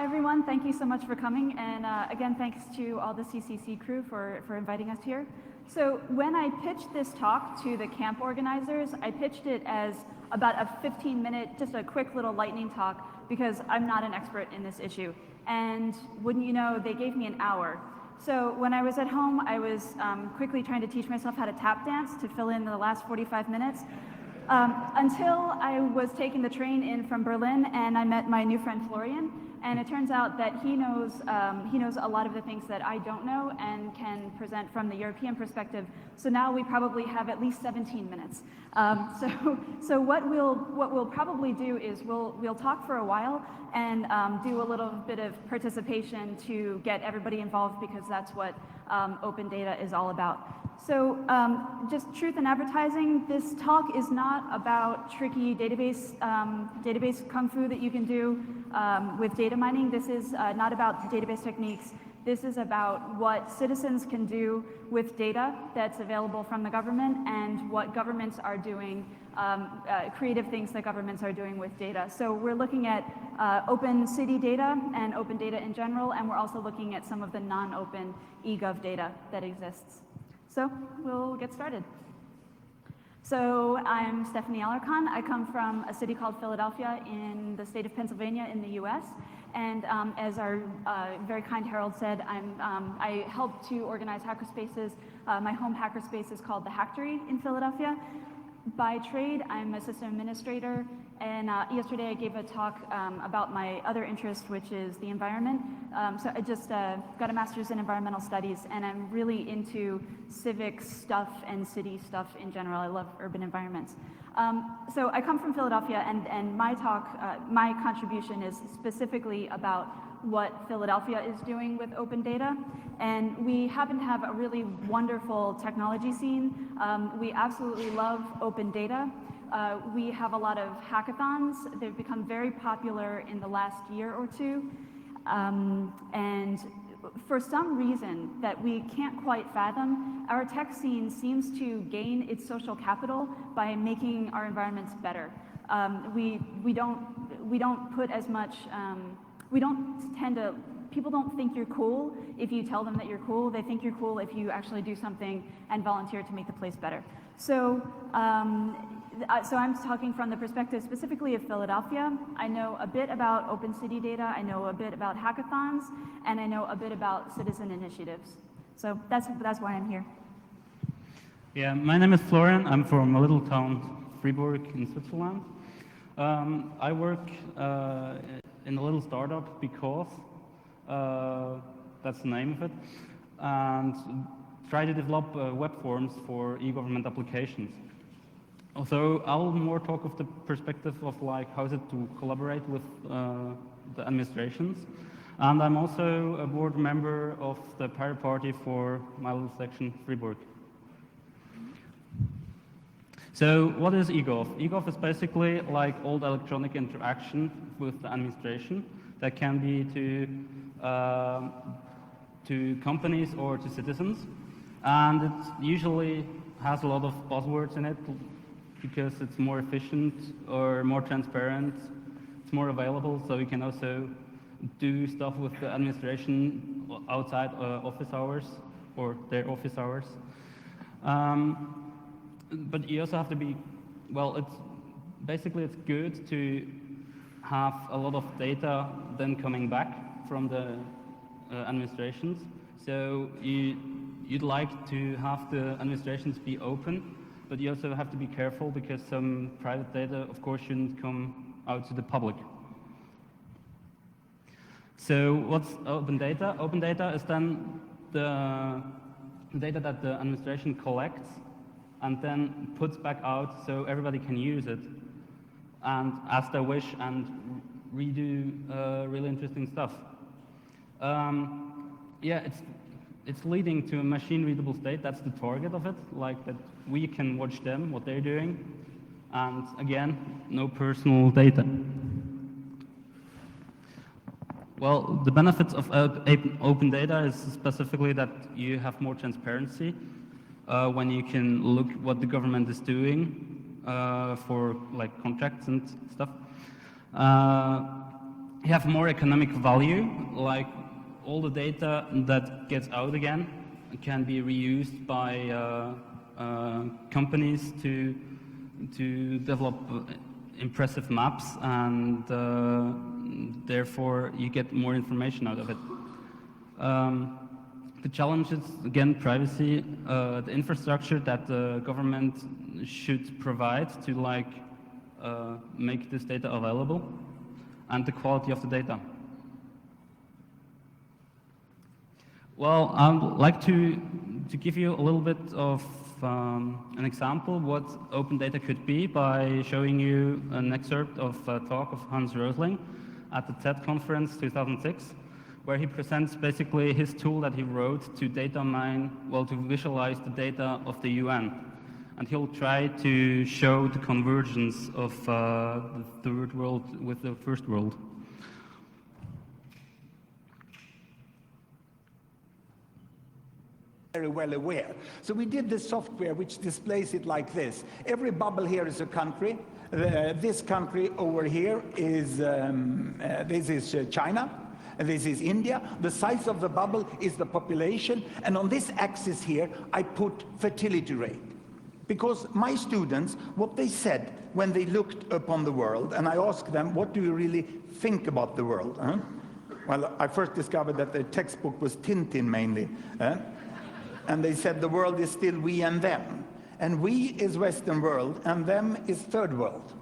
everyone. Thank you so much for coming. And again, thanks to all the CCC crew for inviting us here. So when I pitched this talk to the camp organizers, I pitched it as about a 15-minute, just a quick little lightning talk, because I'm not an expert in this issue. And wouldn't you know, they gave me an hour. So when I was at home, I was quickly trying to teach myself how to tap dance to fill in the last 45 minutes. Until I was taking the train in from Berlin and I met my new friend Florian, and it turns out that he knows a lot of the things that I don't know and can present from the European perspective. So now we probably have at least 17 minutes. So what we'll probably do is we'll talk for a while and do a little bit of participation to get everybody involved, because that's what open data is all about. So just truth in advertising, this talk is not about tricky database kung fu that you can do with data mining. This is not about database techniques. This is about what citizens can do with data that's available from the government, and what governments are doing, creative things that governments are doing with data. So we're looking at open city data and open data in general, and we're also looking at some of the non-open eGov data that exists. So we'll get started. So I'm Stephanie Alarcon. I come from a city called Philadelphia in the state of Pennsylvania in the US. And as our very kind Harold said, I help to organize hackerspaces. My home hackerspace is called the Hacktory in Philadelphia. By trade, I'm a system administrator, and yesterday I gave a talk about my other interest, which is the environment. So I just got a master's in environmental studies, and I'm really into civic stuff and city stuff in general. I love urban environments. So I come from Philadelphia, and my talk, my contribution is specifically about what Philadelphia is doing with open data. And we happen to have a really wonderful technology scene. We absolutely love open data. We have a lot of hackathons. They've become very popular in the last year or two. And for some reason that we can't quite fathom, our tech scene seems to gain its social capital by making our environments better. We don't put as much, people don't think you're cool if you tell them that you're cool. They think you're cool if you actually do something and volunteer to make the place better. So, so I'm talking from the perspective specifically of Philadelphia. I know a bit about open city data, I know a bit about hackathons, and I know a bit about citizen initiatives. So that's why I'm here. Yeah, my name is Florian. I'm from a little town, Fribourg in Switzerland. I work in a little startup because that's the name of it, and try to develop web forms for e-government applications. Also, I'll more talk of the perspective of like how is it to collaborate with the administrations. And I'm also a board member of the Pirate Party for my little section, Fribourg. So what is eGov? eGov is basically like old electronic interaction with the administration that can be to companies or to citizens. And it usually has a lot of buzzwords in it because it's more efficient or more transparent. It's more available, so you can also do stuff with the administration outside office hours or their office hours. But you also have to be, well, it's good to have a lot of data then coming back from the administrations. So you'd like to have the administrations be open, but you also have to be careful because some private data, of course, shouldn't come out to the public. So what's open data? Open data is then the data that the administration collects and then puts back out so everybody can use it and as they wish and redo really interesting stuff. Yeah, it's leading to a machine-readable state. That's the target of it, like that we can watch them, what they're doing, and again, no personal data. Well, the benefits of open data is specifically that you have more transparency when you can look what the government is doing for like contracts and stuff. have more economic value, like all the data that gets out again can be reused by companies to develop impressive maps, and therefore you get more information out of it. The challenge is, again, privacy, the infrastructure that the government should provide to make this data available, and the quality of the data. Well, I'd like to give you a little bit of an example what open data could be by showing you an excerpt of a talk of Hans Rosling at the TED conference 2006, where he presents basically his tool that he wrote to data mine, well, to visualize the data of the UN. And he'll try to show the convergence of the third world with the first world. Very well aware. So we did this software which displays it like this. Every bubble here is a country. This country over here is, this is China. This is India. The size of the bubble is the population. And on this axis here, I put fertility rate. Because my students, what they said when they looked upon the world, and I asked them, what do you really think about the world? Well, I first discovered that their textbook was Tintin mainly. And they said the world is still we and them. And we is Western world, and them is third world.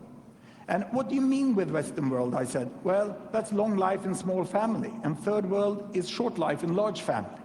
And what do you mean with Western world? I said, well, that's long life in small family, and third world is short life in large family.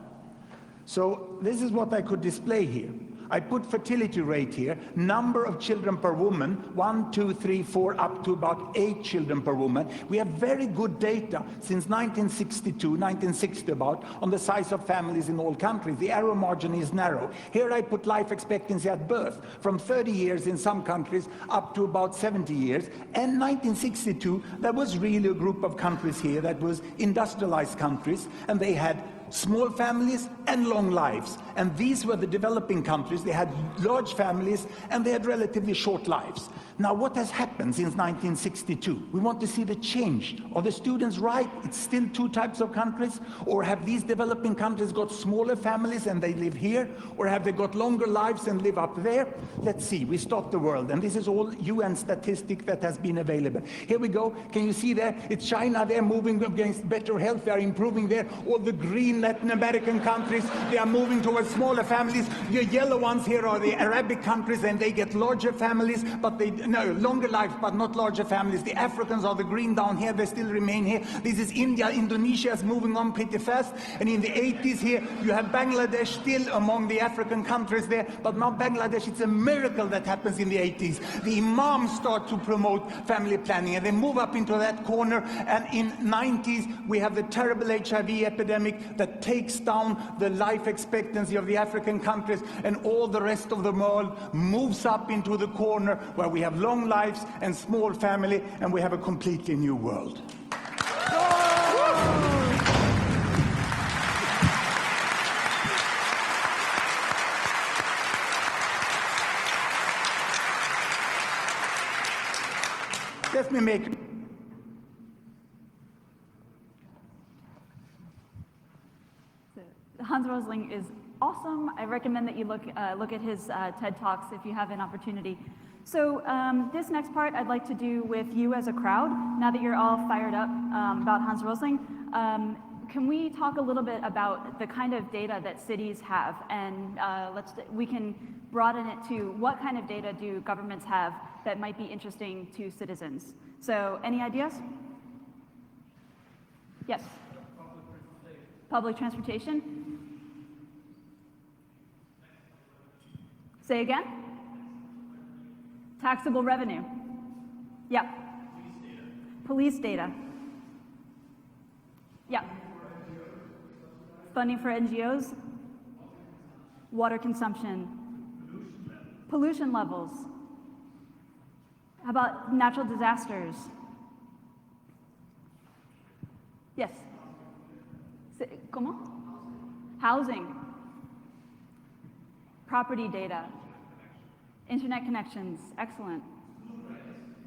So this is what I could display here. I put fertility rate here, number of children per woman, 1, 2, 3, 4, up to about 8 children per woman. We have very good data since 1962, 1960 about, on the size of families in all countries. The error margin is narrow. Here I put life expectancy at birth, from 30 years in some countries up to about 70 years. And 1962, there was really a group of countries here that was industrialized countries, and they had small families and long lives. And these were the developing countries. They had large families and they had relatively short lives. Now, what has happened since 1962? We want to see the change. Are the students right? It's still 2 types of countries? Or have these developing countries got smaller families and they live here? Or have they got longer lives and live up there? Let's see. We stop the world. And this is all UN statistic that has been available. Here we go. Can you see there? It's China. They're moving against better health. They're improving there. All the green Latin American countries, they are moving towards smaller families. The yellow ones here are the Arabic countries, and they get larger families, but they longer lives, but not larger families. The Africans are the green down here. They still remain here. This is India. Indonesia is moving on pretty fast. And in the 80s here, you have Bangladesh still among the African countries there. But now Bangladesh, it's a miracle that happens in the 80s. The imams start to promote family planning, and they move up into that corner. And in 90s, we have the terrible HIV epidemic that takes down the life expectancy of the African countries, and all the rest of the world moves up into the corner where we have long lives and small family, and we have a completely new world. Let me make Hans Rosling is awesome. I recommend that you look at his TED Talks if you have an opportunity. So this next part I'd like to do with you as a crowd. Now that you're all fired up about Hans Rosling, can we talk a little bit about the kind of data that cities have? And we can broaden it to what kind of data do governments have that might be interesting to citizens. So any ideas? Yes? Public transportation? Say again? Taxable revenue. Yeah. Police data. Yeah. Funding for NGOs. Water consumption. Pollution levels. How about natural disasters? Yes. ¿Cómo? Housing. Property data. Internet connections. Excellent.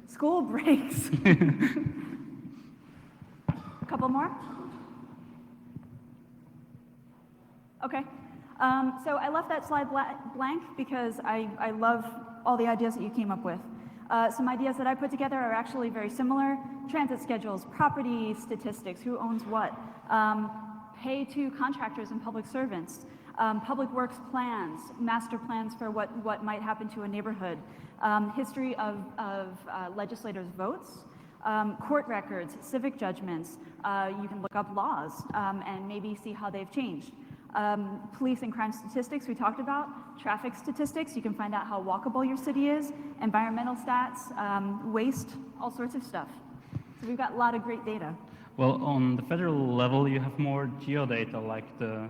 School breaks. A couple more? Okay. So I left that slide blank because I love all the ideas that you came up with. Some ideas that I put together are actually very similar. Transit schedules, property statistics, who owns what, pay to contractors and public servants, public works plans, master plans for what might happen to a neighborhood, history of legislators' votes, court records, civic judgments. You can look up laws and maybe see how they've changed. Police and crime statistics we talked about, traffic statistics, you can find out how walkable your city is, environmental stats, waste, all sorts of stuff. So we've got a lot of great data. Well, on the federal level, you have more geodata, like the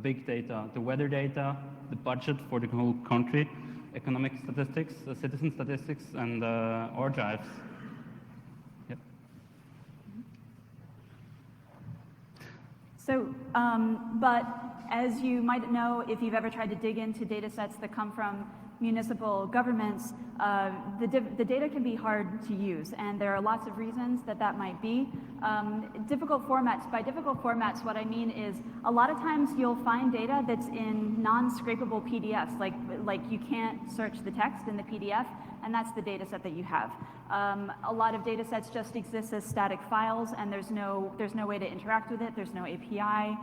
big data, the weather data, the budget for the whole country, economic statistics, citizen statistics, and archives. Yep. So, but as you might know, if you've ever tried to dig into data sets that come from municipal governments, the data can be hard to use, and there are lots of reasons that might be. Difficult formats, by difficult formats, what I mean is a lot of times you'll find data that's in non-scrapable PDFs, like you can't search the text in the PDF, and that's the data set that you have. A lot of data sets just exist as static files, and there's no way to interact with it, there's no API.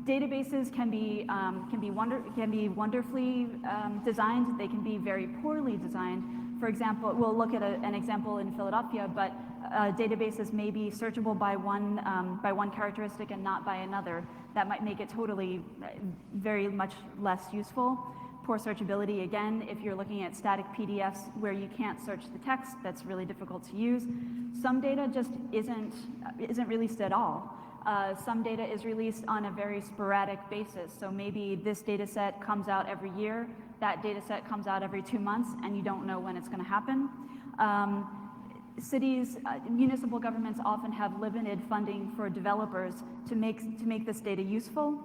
Databases can be wonderfully designed. They can be very poorly designed. For example, we'll look at an example in Philadelphia, but databases may be searchable by one characteristic and not by another. That might make it totally very much less useful. Poor searchability, again, if you're looking at static PDFs where you can't search the text, that's really difficult to use. Some data just isn't released at all. Some data is released on a very sporadic basis. So maybe this data set comes out every year, that data set comes out every 2 months, and you don't know when it's going to happen. Cities, municipal governments often have limited funding for developers to make this data useful.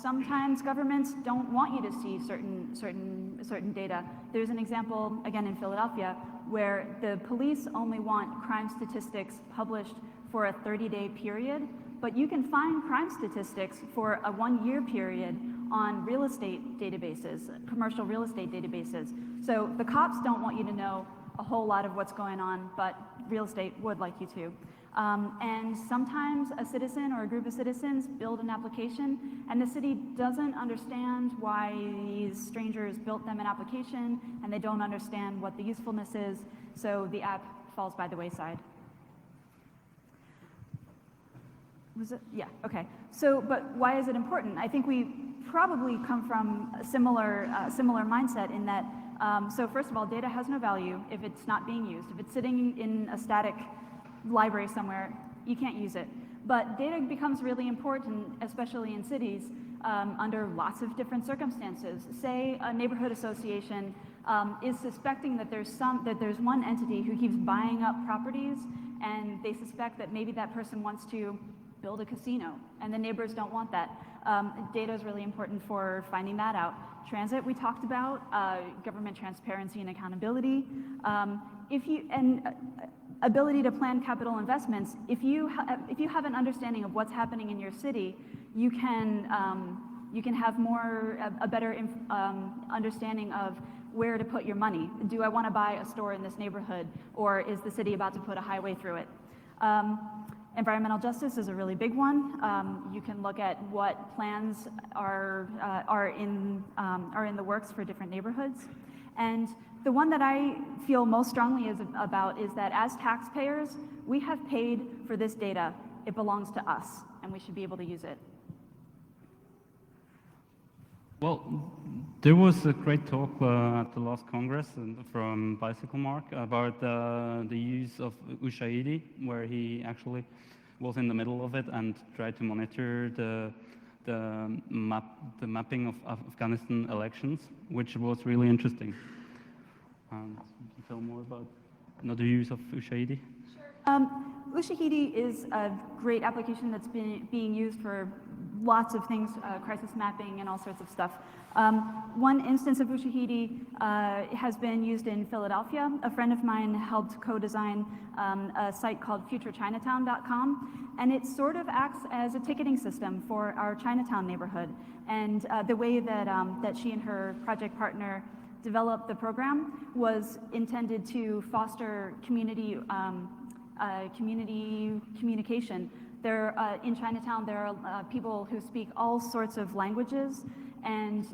Sometimes governments don't want you to see certain data. There's an example, again in Philadelphia, where the police only want crime statistics published for a 30-day period, but you can find crime statistics for a 1-year period on real estate databases, commercial real estate databases. So the cops don't want you to know a whole lot of what's going on, but real estate would like you to. And sometimes a citizen or a group of citizens build an application, and the city doesn't understand why these strangers built them an application, and they don't understand what the usefulness is, so the app falls by the wayside. Was it? Yeah, okay. So, but why is it important? I think we probably come from a similar mindset in that, so first of all, data has no value if it's not being used. If it's sitting in a static library somewhere, you can't use it. But data becomes really important, especially in cities, under lots of different circumstances. Say a neighborhood association is suspecting that there's one entity who keeps buying up properties, and they suspect that maybe that person wants to build a casino, and the neighbors don't want that. Data is really important for finding that out. Transit, we talked about, government transparency and accountability. Ability to plan capital investments. If you have an understanding of what's happening in your city, you can have a better understanding of where to put your money. Do I want to buy a store in this neighborhood, or is the city about to put a highway through it? Environmental justice is a really big one. You can look at what plans are in the works for different neighborhoods. And the one that I feel most strongly about is that as taxpayers, we have paid for this data. It belongs to us, and we should be able to use it. Well, there was a great talk at the last Congress from Bicycle Mark about the use of Ushahidi, where he actually was in the middle of it and tried to monitor the mapping of Afghanistan elections, which was really interesting. And you can tell more about another use of Ushahidi? Sure. Ushahidi is a great application that's being used for lots of things, crisis mapping and all sorts of stuff. One instance of Ushahidi has been used in Philadelphia. A friend of mine helped co-design a site called futurechinatown.com, and it sort of acts as a ticketing system for our Chinatown neighborhood. And the way that, that she and her project partner developed the program was intended to foster community communication. There, in Chinatown, there are people who speak all sorts of languages, and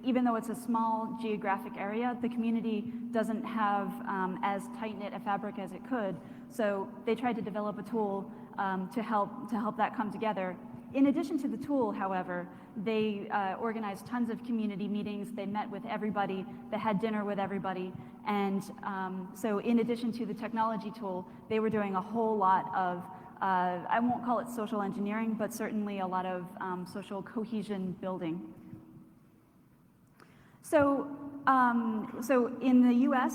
even though it's a small geographic area, the community doesn't have as tight-knit a fabric as it could. So they tried to develop a tool to help that come together. In addition to the tool, however, they organized tons of community meetings. They met with everybody. They had dinner with everybody. And so in addition to the technology tool, they were doing a whole lot of, I won't call it social engineering, but certainly a lot of social cohesion building. So, so in the US,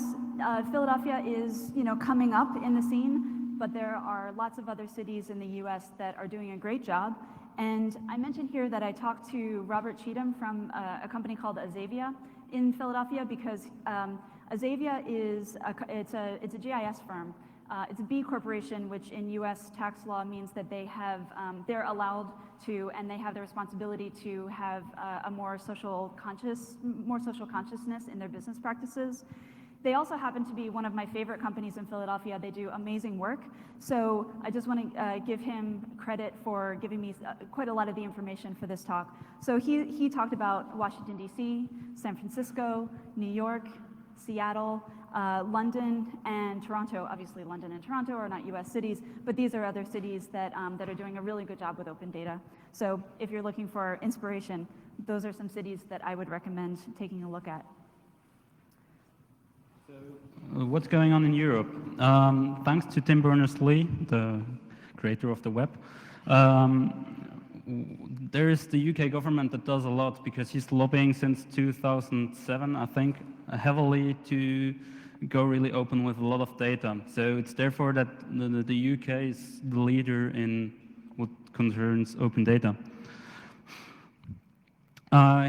Philadelphia is, coming up in the scene, but there are lots of other cities in the US that are doing a great job. And I mentioned here that I talked to Robert Cheatham from a company called Azavia in Philadelphia, because Azavia is it's a GIS firm. It's a B corporation, which in U.S. tax law means that they have they're allowed to, and they have the responsibility to have a more social consciousness in their business practices. They also happen to be one of my favorite companies in Philadelphia. They do amazing work. So I just want to give him credit for giving me quite a lot of the information for this talk. So he talked about Washington, D.C., San Francisco, New York, Seattle, London, and Toronto. Obviously, London and Toronto are not U.S. cities, but these are other cities that, that are doing a really good job with open data. So if you're looking for inspiration, those are some cities that I would recommend taking a look at. What's going on in Europe? Thanks to Tim Berners-Lee, the creator of the web, there is the UK government that does a lot, because he's lobbying since 2007, I think, heavily to go really open with a lot of data. So it's therefore that the UK is the leader in what concerns open data.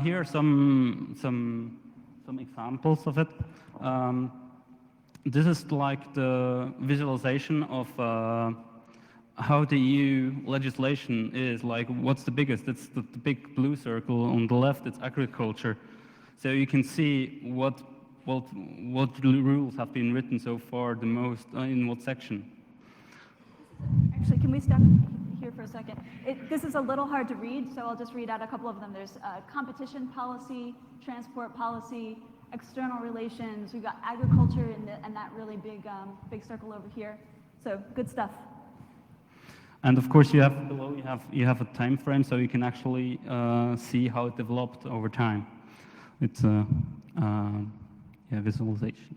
Here are some examples of it. This is like the visualization of how the EU legislation is, like what's the biggest. It's the big blue circle on the left, it's agriculture. So you can see what rules have been written so far the most, in what section. Actually, can we stop here for a second? This is a little hard to read, so I'll just read out a couple of them. There's competition policy, transport policy, external relations. We've got agriculture and that really big big circle over here. So good stuff. And of course, you have below you have a time frame, so you can actually see how it developed over time. It's a visualization.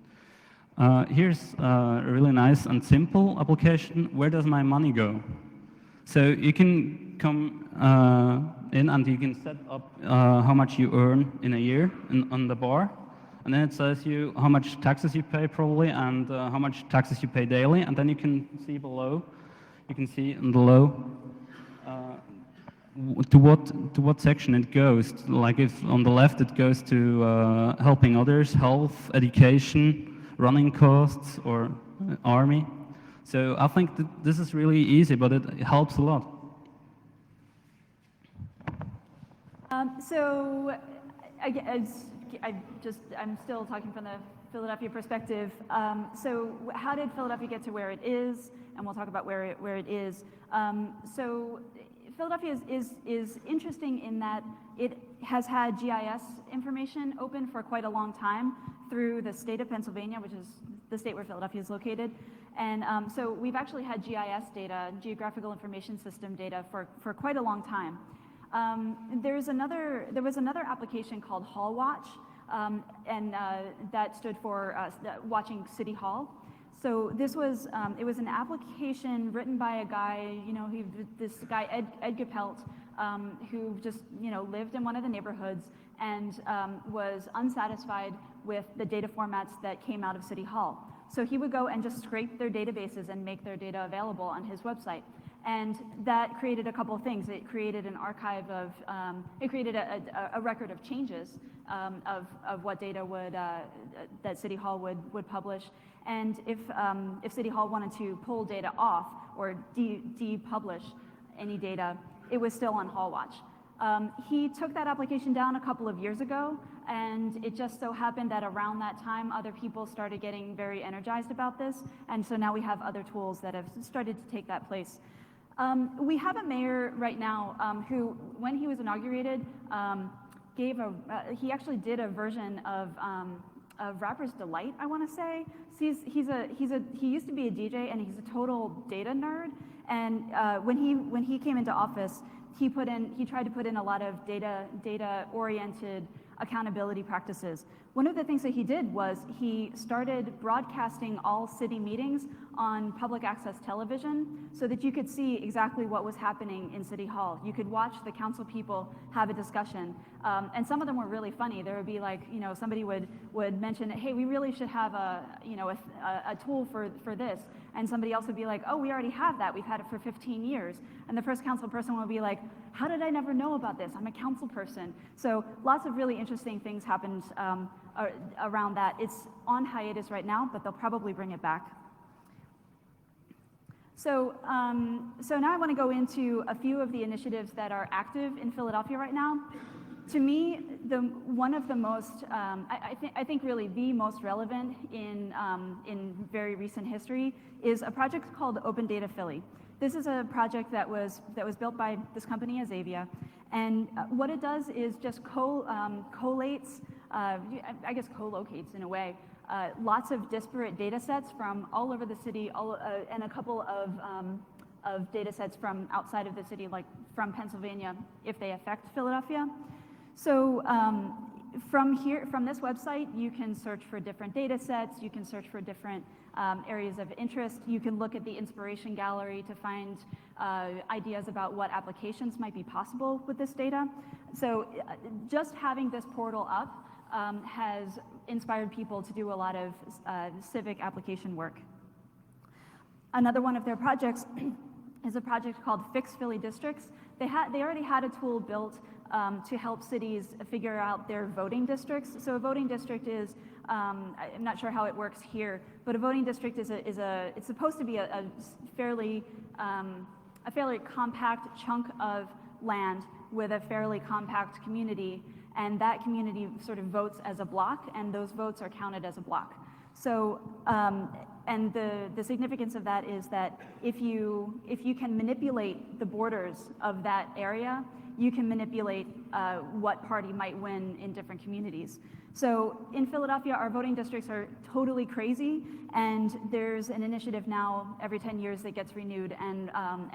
Here's a really nice and simple application. Where does my money go? So you can come in and you can set up how much you earn in a year on the bar. And then it says you how much taxes you pay probably, and how much taxes you pay daily. And then you can see below, you can see in the low to what section it goes. Like if on the left it goes to helping others, health, education, running costs, or army. So I think that this is really easy, but it helps a lot. So I'm still talking from the Philadelphia perspective. So how did Philadelphia get to where it is? And we'll talk about where it is. So Philadelphia is interesting in that it has had GIS information open for quite a long time through the state of Pennsylvania, which is the state where Philadelphia is located. And so we've actually had GIS data, Geographical Information System data, for quite a long time. There was another application called Hall Watch, and that stood for watching City Hall. So this was it was an application written by a guy, this guy Ed Gepelt, who just lived in one of the neighborhoods and was unsatisfied with the data formats that came out of City Hall. So he would go and just scrape their databases and make their data available on his website. And that created a couple of things. It created an archive of, it created a record of changes of what data would, that City Hall would publish. And if City Hall wanted to pull data off or depublish any data, it was still on Hall Watch. He took that application down a couple of years ago, and it just so happened that around that time, other people started getting very energized about this, and so now we have other tools that have started to take that place. We have a mayor right now who, when he was inaugurated, he actually did a version of Rapper's Delight, I want to say. He used to be a DJ, and he's a total data nerd. And when he came into office, he tried to put in a lot of data-oriented accountability practices. One of the things that he did was he started broadcasting all city meetings on public access television so that you could see exactly what was happening in City Hall. You could watch the council people have a discussion. And some of them were really funny. There would be like, somebody would mention, hey, we really should have a tool for this. And somebody else would be like, oh, we already have that. We've had it for 15 years. And the first council person would be like, how did I never know about this? I'm a council person. So lots of really interesting things happened around that. It's on hiatus right now, but they'll probably bring it back. So now I want to go into a few of the initiatives that are active in Philadelphia right now. To me, one of the most, I think really the most relevant in very recent history is a project called Open Data Philly. This is a project that was built by this company, Azavia, and what it does is just collates, I guess co-locates in a way, lots of disparate data sets from all over the city, and a couple of data sets from outside of the city, like from Pennsylvania, if they affect Philadelphia. So from this website, you can search for different data sets, you can search for different areas of interest, you can look at the inspiration gallery to find ideas about what applications might be possible with this data. So just having this portal up has inspired people to do a lot of civic application work. Another one of their projects is a project called Fix Philly Districts. They already had a tool built to help cities figure out their voting districts. So a voting district is, I'm not sure how it works here, but a voting district it's supposed to be a fairly compact chunk of land with a fairly compact community, and that community sort of votes as a block, and those votes are counted as a block. So, and the significance of that is that if you can manipulate the borders of that area, you can manipulate what party might win in different communities. So in Philadelphia, our voting districts are totally crazy, and there's an initiative now every 10 years that gets renewed, and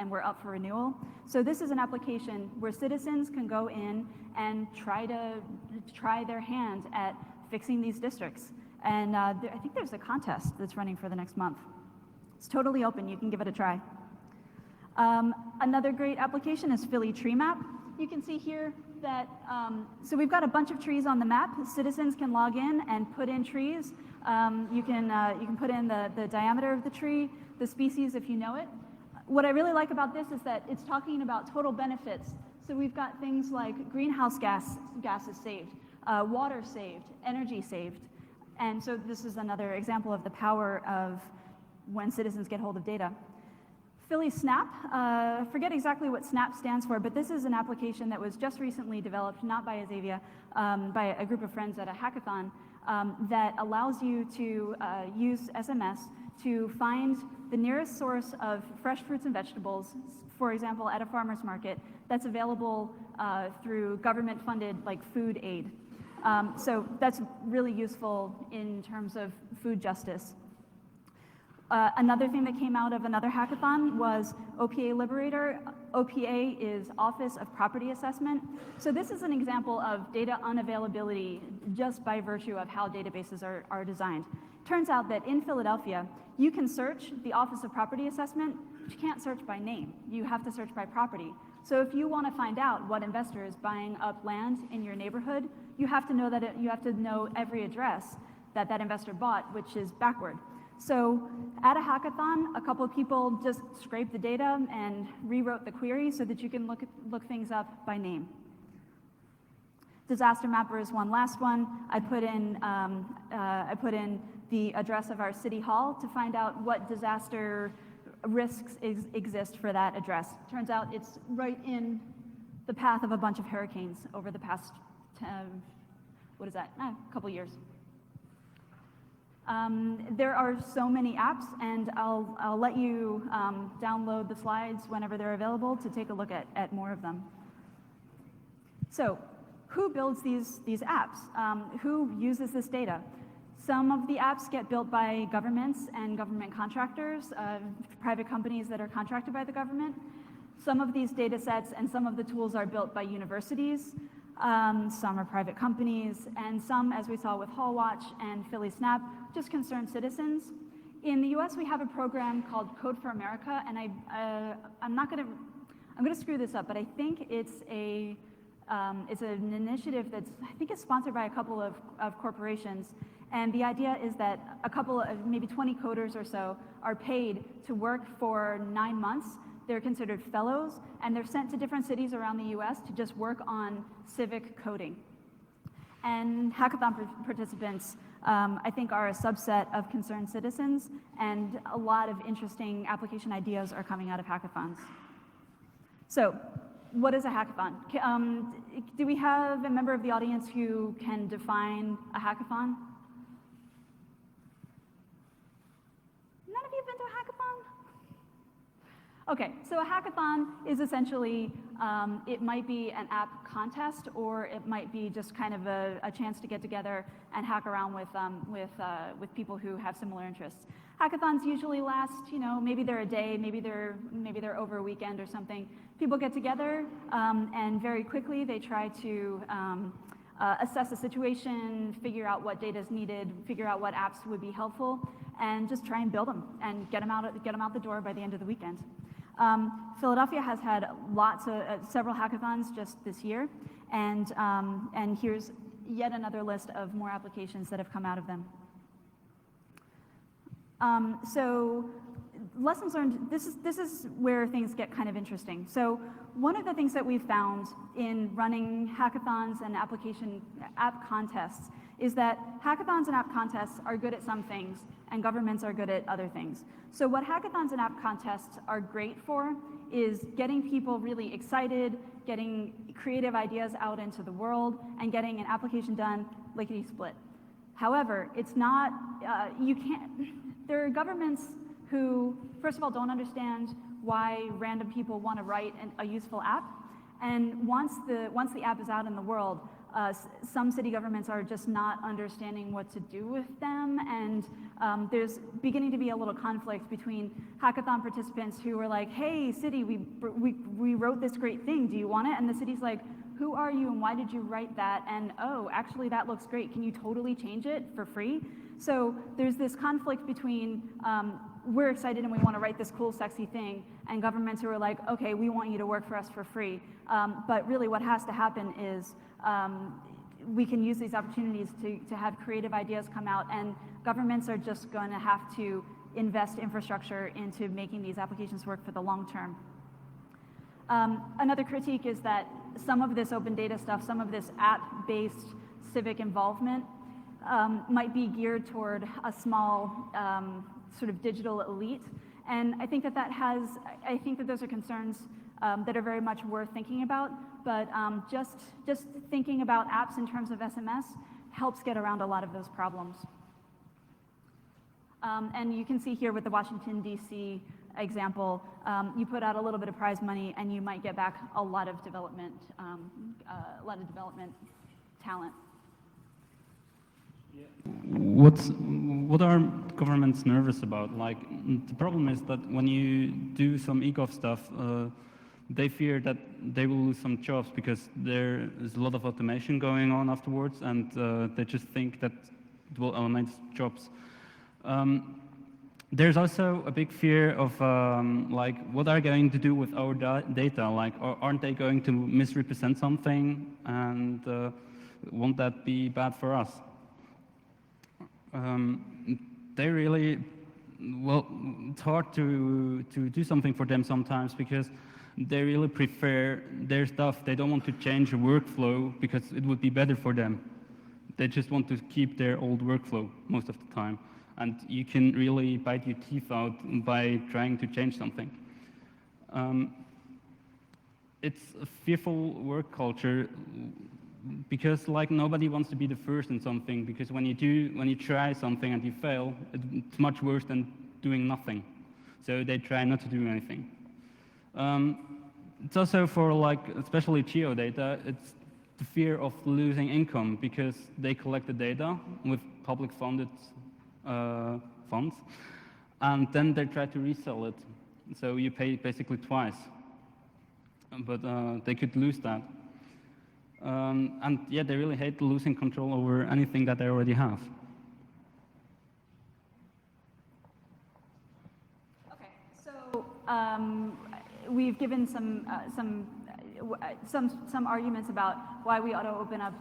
we're up for renewal. So this is an application where citizens can go in and try their hand at fixing these districts. And I think there's a contest that's running for the next month. It's totally open, you can give it a try. Another great application is Philly Tree Map. You can see here that, so we've got a bunch of trees on the map. Citizens can log in and put in trees. You can put in the diameter of the tree, the species if you know it. What I really like about this is that it's talking about total benefits. So we've got things like greenhouse gases saved, water saved, energy saved. And so this is another example of the power of when citizens get hold of data. Philly Snap, forget exactly what SNAP stands for, but this is an application that was just recently developed, not by Azavia, by a group of friends at a hackathon, that allows you to use SMS to find the nearest source of fresh fruits and vegetables, for example, at a farmer's market, that's available through government-funded like food aid. So that's really useful in terms of food justice. Another thing that came out of another hackathon was OPA Liberator. OPA is Office of Property Assessment. So this is an example of data unavailability just by virtue of how databases are designed. Turns out that in Philadelphia, you can search the Office of Property Assessment, but you can't search by name. You have to search by property. So if you want to find out what investor is buying up land in your neighborhood, you have to know that you have to know every address that investor bought, which is backward. So at a hackathon, a couple of people just scraped the data and rewrote the query so that you can look things up by name. Disaster mapper is one last one. I put in the address of our city hall to find out what disaster risks exist for that address. Turns out it's right in the path of a bunch of hurricanes over the past, what is that, a couple years. There are so many apps, and I'll let you download the slides whenever they're available to take a look at more of them. So, who builds these apps? Who uses this data? Some of the apps get built by governments and government contractors, private companies that are contracted by the government. Some of these data sets and some of the tools are built by universities. Some are private companies, and some, as we saw with HallWatch and Philly Snap, just concerned citizens. In the US, we have a program called Code for America, and I'm gonna screw this up, but I think it's an initiative that's, I think it's sponsored by a couple of corporations. And the idea is that a couple of, maybe 20 coders or so, are paid to work for 9 months. They're considered fellows, and they're sent to different cities around the US to just work on civic coding. And hackathon participants, I think, are a subset of concerned citizens, and a lot of interesting application ideas are coming out of hackathons. So, what is a hackathon? Do we have a member of the audience who can define a hackathon? None of you have been to a hackathon? Okay, so a hackathon is essentially, it might be an app contest, or it might be just kind of a chance to get together and hack around with people who have similar interests. Hackathons usually last, maybe they're a day, maybe they're over a weekend or something. People get together, and very quickly they try to assess the situation, figure out what data is needed, figure out what apps would be helpful, and just try and build them and get them out the door by the end of the weekend. Philadelphia has had several hackathons just this year, and here's yet another list of more applications that have come out of them. So lessons learned, this is where things get kind of interesting. So one of the things that we've found in running hackathons and app contests is that hackathons and app contests are good at some things, and governments are good at other things. So what hackathons and app contests are great for is getting people really excited, getting creative ideas out into the world, and getting an application done lickety-split. However, it's not, there are governments who, first of all, don't understand why random people want to write a useful app. And once the app is out in the world, some city governments are just not understanding what to do with them, and there's beginning to be a little conflict between hackathon participants who are like, hey, city, we wrote this great thing, do you want it? And the city's like, who are you and why did you write that? And oh, actually that looks great, can you totally change it for free? So there's this conflict between we're excited and we want to write this cool, sexy thing, and governments who are like, okay, we want you to work for us for free. But really what has to happen is we can use these opportunities to have creative ideas come out, and governments are just going to have to invest infrastructure into making these applications work for the long term. Another critique is that some of this open data stuff, some of this app-based civic involvement might be geared toward a small sort of digital elite. And I think I think that those are concerns that are very much worth thinking about, but just thinking about apps in terms of SMS helps get around a lot of those problems. And you can see here with the Washington, D.C. example, you put out a little bit of prize money and you might get back a lot of development talent. What are governments nervous about? Like, the problem is that when you do some eGov stuff, they fear that they will lose some jobs because there is a lot of automation going on afterwards, and they just think that it will eliminate jobs. There's also a big fear of like, what are they going to do with our data? Like, aren't they going to misrepresent something, and won't that be bad for us? They really well, it's hard to do something for them sometimes because they really prefer their stuff. They don't want to change the workflow because it would be better for them. They just want to keep their old workflow most of the time. And you can really bite your teeth out by trying to change something. It's a fearful work culture because like nobody wants to be the first in something, because when you try something and you fail, it's much worse than doing nothing. So they try not to do anything. It's also for like, especially geodata, it's the fear of losing income because they collect the data with public funded funds, and then they try to resell it. So you pay basically twice, but they could lose that. And yeah, they really hate losing control over anything that they already have. Okay, so we've given some arguments about why we ought to open up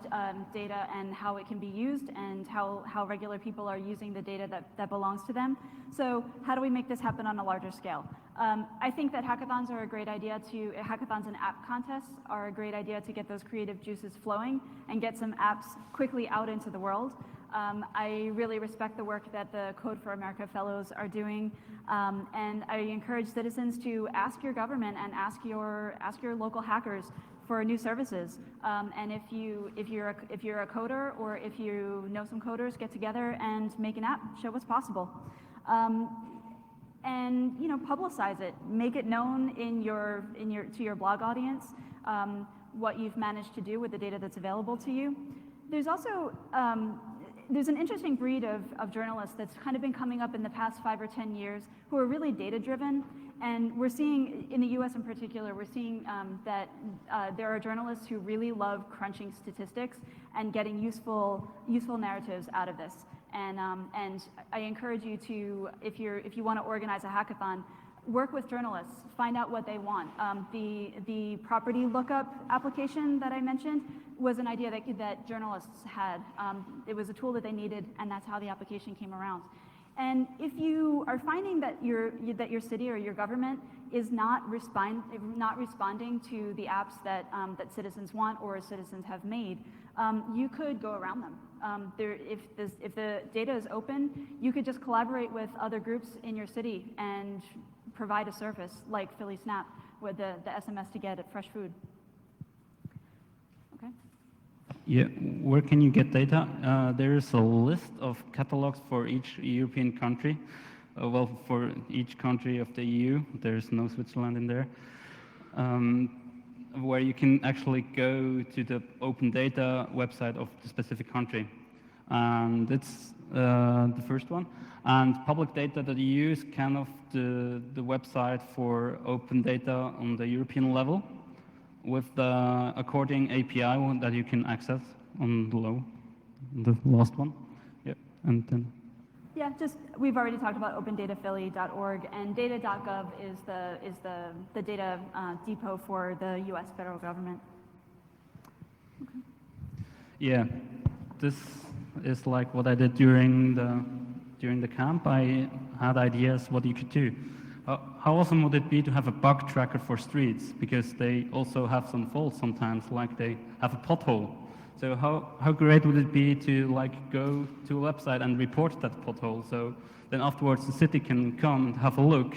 data and how it can be used and how regular people are using the data that belongs to them. So how do we make this happen on a larger scale? I think that hackathons are a great idea hackathons and app contests are a great idea to get those creative juices flowing and get some apps quickly out into the world. I really respect the work that the Code for America Fellows are doing, and I encourage citizens to ask your government and ask your local hackers for new services. And if you're a coder or if you know some coders, get together and make an app, show what's possible. And publicize it, make it known to your blog audience what you've managed to do with the data that's available to you. There's also there's an interesting breed of journalists that's kind of been coming up in the past 5 or 10 years who are really data-driven. And we're seeing, in the US in particular, we're seeing that there are journalists who really love crunching statistics and getting useful narratives out of this. And I encourage you to, if you want to organize a hackathon, work with journalists, find out what they want. The property lookup application that I mentioned was an idea that journalists had. It was a tool that they needed, and that's how the application came around. And if you are finding that your city or your government is not responding to the apps that citizens want or citizens have made, you could go around them. If the data is open, you could just collaborate with other groups in your city and provide a service like Philly Snap with the SMS to get fresh food. Okay. Yeah, where can you get data? There is a list of catalogs for each European country. Well, for each country of the EU, there's no Switzerland in there, where you can actually go to the open data website of the specific country. And it's the first one. And publicdata.eu is kind of the website for open data on the European level, with the according API that you can access on the last one. Yeah, and then. Yeah, we've already talked about opendataphilly.org, and data.gov is the data depot for the U.S. federal government. Okay. Yeah, this is like what I did during the camp. I had ideas what you could do. How awesome would it be to have a bug tracker for streets? Because they also have some faults sometimes, like they have a pothole. So how great would it be to like go to a website and report that pothole? So then afterwards the city can come and have a look,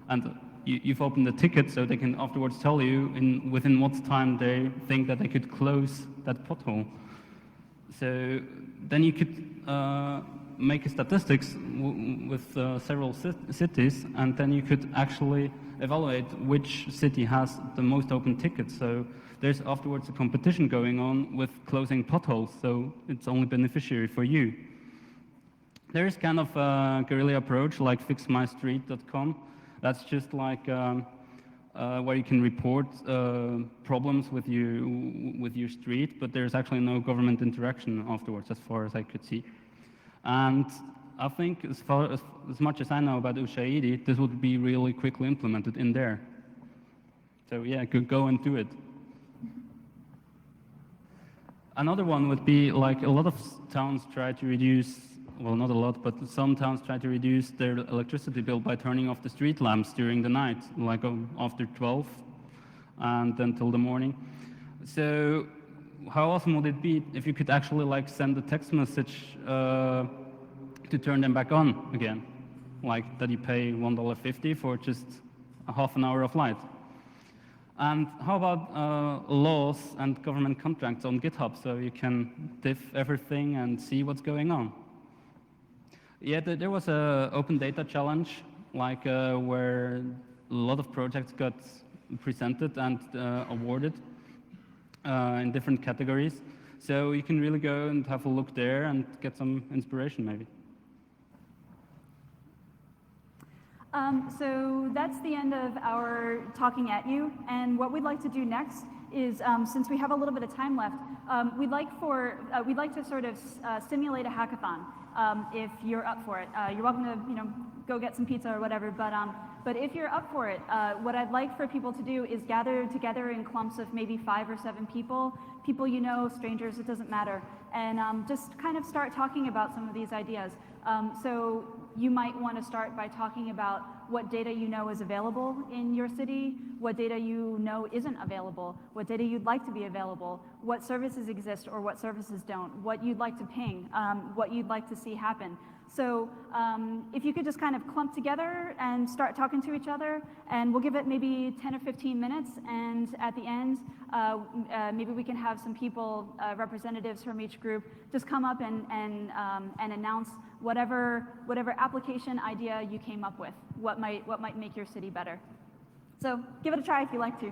and you've opened the ticket, so they can afterwards tell you within what time they think that they could close that pothole. So then you could make statistics with several cities, and then you could actually evaluate which city has the most open tickets. So there's afterwards a competition going on with closing potholes, so it's only beneficiary for you. There is kind of a guerrilla approach like fixmystreet.com. That's just like where you can report problems with your street, but there's actually no government interaction afterwards, as far as I could see. And I think as much as I know about Ushahidi, this would be really quickly implemented in there. So yeah, go and do it. Another one would be like a lot of towns try to reduce well, not a lot, but some towns try to reduce their electricity bill by turning off the street lamps during the night, like after 12 and until the morning. So how awesome would it be if you could actually like send a text message to turn them back on again? Like that you pay $1.50 for just a half an hour of light. And how about laws and government contracts on GitHub so you can diff everything and see what's going on? Yeah, there was a open data challenge, like where a lot of projects got presented and awarded in different categories. So you can really go and have a look there and get some inspiration maybe. So that's the end of our talking at you. And what we'd like to do next is, since we have a little bit of time left, we'd like to sort of simulate a hackathon. If you're up for it, you're welcome to go get some pizza or whatever. But if you're up for it, what I'd like for people to do is gather together in clumps of maybe 5 or 7 people you know, strangers, it doesn't matter, and just kind of start talking about some of these ideas. So you might want to start by talking about what data you know is available in your city, what data you know isn't available, what data you'd like to be available, what services exist or what services don't, what you'd like to ping, what you'd like to see happen. So if you could just kind of clump together and start talking to each other, and we'll give it maybe 10 or 15 minutes, and at the end, maybe we can have some people, representatives from each group, just come up and announce whatever application idea you came up with, what might make your city better. So give it a try if you like to.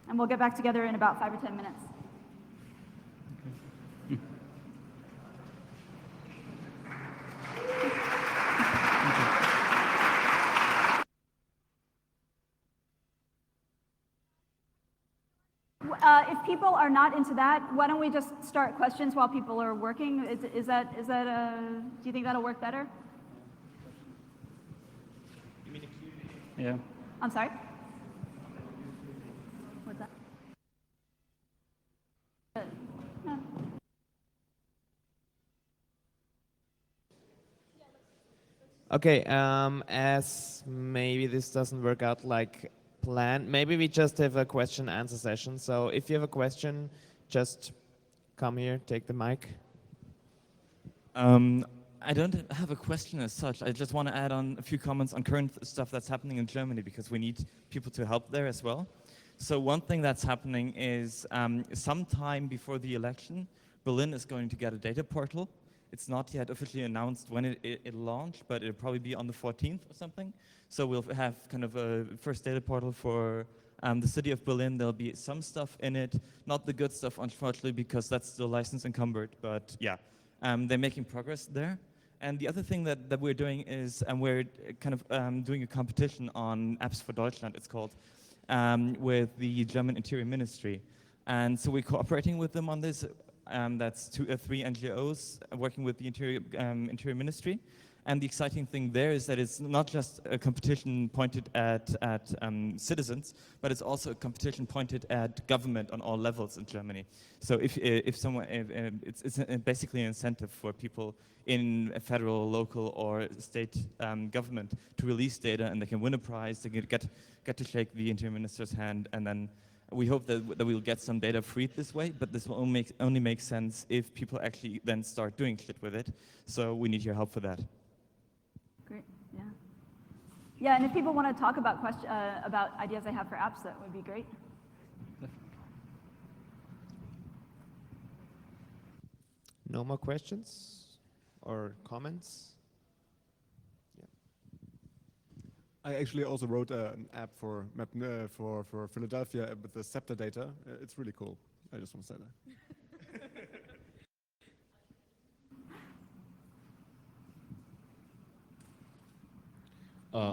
And we'll get back together in about 5 or 10 minutes. If people are not into that, why don't we just start questions while people are working? Do you think that'll work better? You mean a Q&A? Yeah. I'm sorry? What's that? No. Okay, as maybe this doesn't work out like planned, maybe we just have a question and answer session. So if you have a question, just come here, take the mic. I don't have a question as such. I just want to add on a few comments on current stuff that's happening in Germany, because we need people to help there as well. So one thing that's happening is sometime before the election, Berlin is going to get a data portal. It's not yet officially announced when it'll launch, but it'll probably be on the 14th or something. So we'll have kind of a first data portal for the city of Berlin. There'll be some stuff in it, not the good stuff, unfortunately, because that's still license encumbered. But yeah, they're making progress there. And the other thing that we're doing is we're kind of doing a competition on Apps for Deutschland, it's called, with the German Interior Ministry. And so we're cooperating with them on this. That's 2 or 3 NGOs working with the Interior Ministry. And the exciting thing there is that it's not just a competition pointed at citizens, but it's also a competition pointed at government on all levels in Germany. So if someone, it's basically an incentive for people in a federal, local, or state government to release data, and they can win a prize. They can get to shake the Interior Minister's hand, and then we hope that we'll get some data freed this way. But this will only make sense if people actually then start doing shit with it. So we need your help for that. Great, yeah. Yeah, and if people want to talk about ideas they have for apps, that would be great. No more questions or comments? Yeah. I actually also wrote an app for Philadelphia with the scepter data. It's really cool. I just want to say that.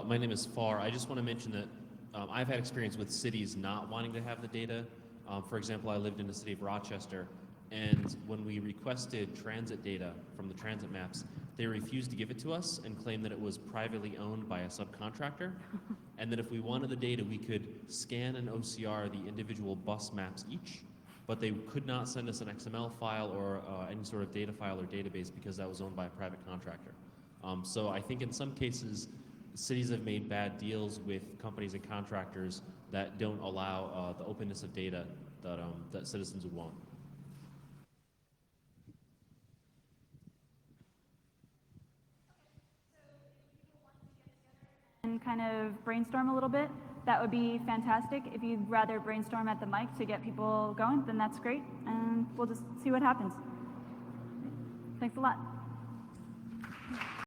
My name is Far. I just want to mention that I've had experience with cities not wanting to have the data. For example, I lived in the city of Rochester, and when we requested transit data from the transit maps, they refused to give it to us and claimed that it was privately owned by a subcontractor, and that if we wanted the data, we could scan and OCR the individual bus maps each, but they could not send us an XML file or any sort of data file or database because that was owned by a private contractor. So I think in some cases, cities have made bad deals with companies and contractors that don't allow the openness of data that citizens would want. And kind of brainstorm a little bit, that would be fantastic. If you'd rather brainstorm at the mic to get people going, then that's great, and we'll just see what happens. Thanks a lot.